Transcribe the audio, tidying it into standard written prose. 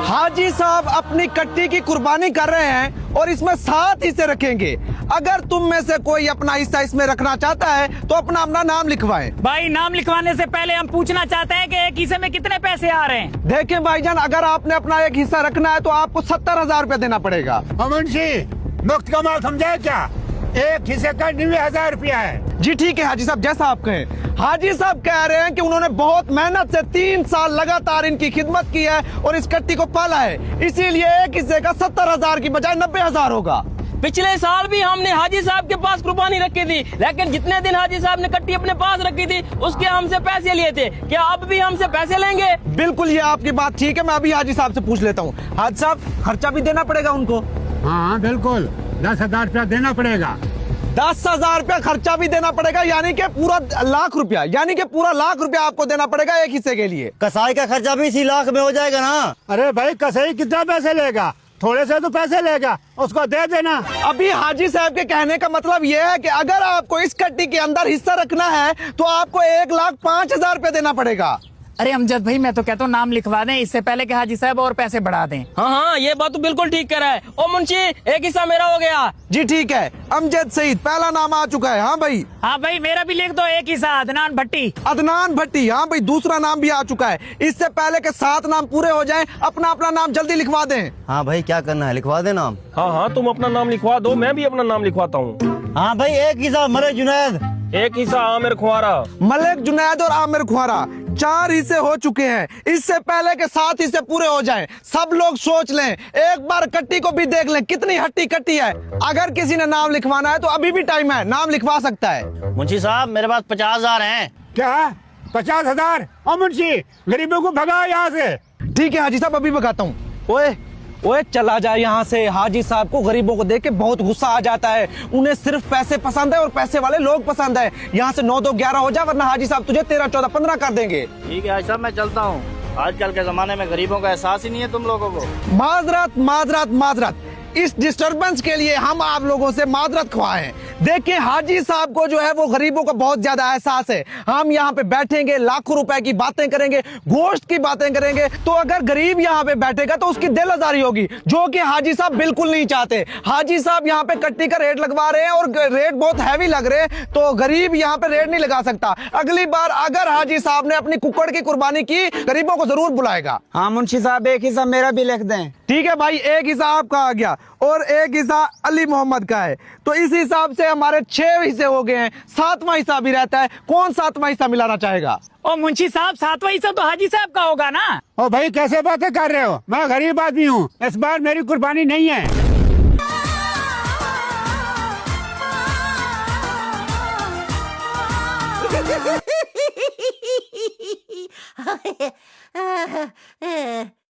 हाजी साहब अपनी कट्टी की कुर्बानी कर रहे हैं और इसमें 7 हिस्से रखेंगे। अगर तुम में से कोई अपना हिस्सा इसमें रखना चाहता है तो अपना अपना नाम लिखवाएं। भाई नाम लिखवाने से पहले हम पूछना चाहते हैं कि एक हिस्से में कितने पैसे आ रहे हैं। देखें भाईजान, अगर आपने अपना एक हिस्सा रखना है तो आपको 70,000 रुपया देना पड़ेगा। मुंशी मुफ्त का माल समझाए क्या? एक हिस्से का 90,000 रुपया है। जी ठीक है हाजी साहब, जैसा आप कहें। हाजी साहब कह रहे हैं कि उन्होंने बहुत मेहनत से 3 साल लगातार इनकी खिदमत की है और इस कट्टी को पाला है, इसीलिए एक हिस्से का 70,000 की बजाय 90,000 होगा। पिछले साल भी हमने हाजी साहब के पास कुर्बानी रखी थी, लेकिन जितने दिन हाजी साहब ने कट्टी अपने पास रखी थी उसके हमसे पैसे लिए थे। क्या अब भी हमसे पैसे लेंगे? बिल्कुल, ये आपकी बात ठीक है। मैं अभी हाजी साहब से पूछ लेता हूँ। हाजी साहब, खर्चा भी देना पड़ेगा उनको? हाँ बिल्कुल, 10,000 रुपया देना पड़ेगा। 10,000 रुपया खर्चा भी देना पड़ेगा, यानी कि पूरा लाख रुपया, यानी कि पूरा लाख रुपया आपको देना पड़ेगा एक हिस्से के लिए। कसाई का खर्चा भी इसी लाख में हो जाएगा ना? अरे भाई कसाई कितना पैसे लेगा? थोड़े से तो पैसे लेगा, उसको दे देना। अभी हाजी साहब के कहने का मतलब ये है कि अगर आपको इस कट्टी के अंदर हिस्सा रखना है तो आपको 1,05,000 रुपया देना पड़ेगा। अरे अमजद भाई, मैं तो कहता हूँ नाम लिखवा दें इससे पहले कि हाजी साहब और पैसे बढ़ा दें। हाँ हाँ, ये बात तो बिल्कुल ठीक कह रहा है। ओ मुंशी, एक हिस्सा मेरा हो गया। जी ठीक है, अमजद सईद पहला नाम आ चुका है। हाँ भाई। हाँ भाई, मेरा भी लिख दो एक हिस्सा, अदनान भट्टी। अदनान भट्टी, हाँ भाई दूसरा नाम भी आ चुका है। इससे पहले के 7 नाम पूरे हो जाएं, अपना अपना नाम जल्दी लिखवा दें। हाँ भाई, क्या करना है, लिखवा दे नाम। हाँ हाँ, तुम अपना नाम लिखवा दो, मैं भी अपना नाम लिखवाता हूँ। हाँ भाई, एक हिस्सा मरे जुनैद, एक हिस्सा आमिर खुआरा। मलिक जुनैद और आमिर खुआरा 4 हिस्से हो चुके हैं। इससे पहले के 7 हिस्से पूरे हो जाएं, सब लोग सोच लें, एक बार कट्टी को भी देख लें कितनी हट्टी कट्टी है। अगर किसी ने नाम लिखवाना है तो अभी भी टाइम है, नाम लिखवा सकता है। मुंशी साहब मेरे पास 50,000 हैं। क्या 50,000? ओ मुंशी, गरीबों को भगाओ यहाँ से। ठीक है हाजी साहब, अभी बताता हूँ। ओए ओए, चला जाए यहाँ से। हाजी साहब को गरीबों को देख के बहुत गुस्सा आ जाता है। उन्हें सिर्फ पैसे पसंद है और पैसे वाले लोग पसंद है। यहाँ से 9 2 11 हो जा, वरना हाजी साहब तुझे 13 14 15 कर देंगे। ठीक है हाजी साहब, मैं चलता हूँ। आजकल के जमाने में गरीबों का एहसास ही नहीं है तुम लोगों को। माजरत माजरत माजरत, इस डिस्टरबेंस के लिए हम आप लोगों से माजरत ख्वाहें। देखिए हाजी साहब को जो है वो गरीबों का बहुत ज्यादा एहसास है। हम यहाँ पे बैठेंगे, लाखों रुपए की बातें करेंगे, गोश्त की बातें करेंगे, तो अगर गरीब यहाँ पे बैठेगा तो उसकी दिल आजारी होगी, जो कि हाजी साहब बिल्कुल नहीं चाहते। हाजी साहब यहाँ पे कट्टी का रेट लगवा रहे हैं और रेट बहुत हैवी लग रहे हैं, तो गरीब यहाँ पे रेट नहीं लगा सकता। अगली बार अगर हाजी साहब ने अपनी कुक्कड़ की कुर्बानी की, गरीबों को जरूर बुलाएगा। हाँ मुंशी साहब, एक हिस्सा मेरा भी लिख दें। ठीक है भाई, एक हिस्सा आपका आ गया और एक हिस्सा अली मोहम्मद का है, तो इस हिसाब से हमारे 6 हिस्से हो गए हैं। 7वां हिस्सा भी रहता है, कौन 7वां हिस्सा मिलाना चाहेगा? ओ मुंशी साहब, 7वां हिस्सा तो हाजी साहब का होगा ना? ओ भाई कैसे बातें कर रहे हो? मैं गरीब आदमी हूँ, इस बार मेरी कुर्बानी नहीं है।